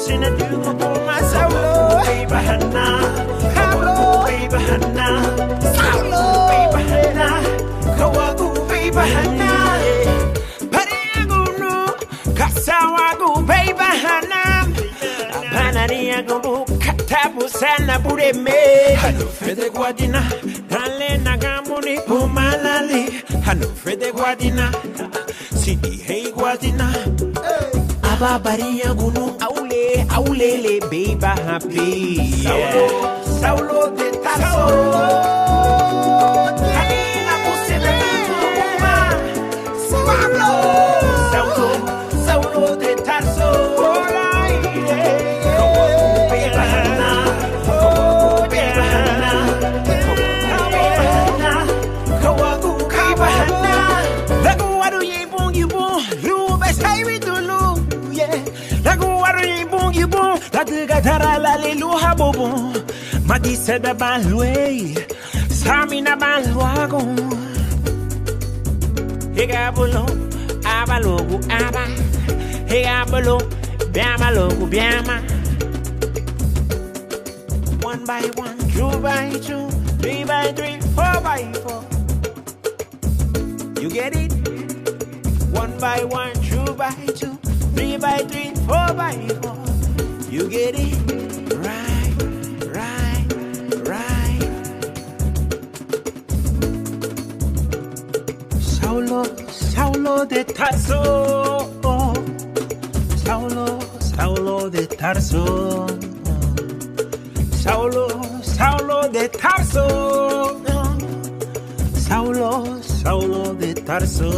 sina dugo puma Saulo baby Hana Saulo baby Hana Saulo baby Hana Kawagu baby Hana Pariagu no Kasawagu baby Hana Panariagu Katabu sana bureme Hano Fede Guadina Dale Nagamuni Pumalali Hano Fede Guadina Sidi Hey Guadina Ababaria Gunu Aule Aulele Beba Happy Saulo de Tarso Hanina Pusina Puma Pablo Saulo de Tarso Beba Hana Beba Hana Kawagu Beba Hana Laguadu Yibung Yibung Lube Sairi Dulu Laguadu Yibung Yibung Latuga Tarala Liluha Bobo Madisa da Balway Samina Balwago Higabolo Abalogu Aba Higabolo Biamalogu Biama 1 by 1, 2 by 2, 3 by 3, 4 by 4. You get it? 1 by 1, 2 by 2, 3 by 3, 4 by 4. You get it? Right, right, right. Saulo de Tarso. Saulo de Tarso. Saulo de Tarso. Saulo de Tarso.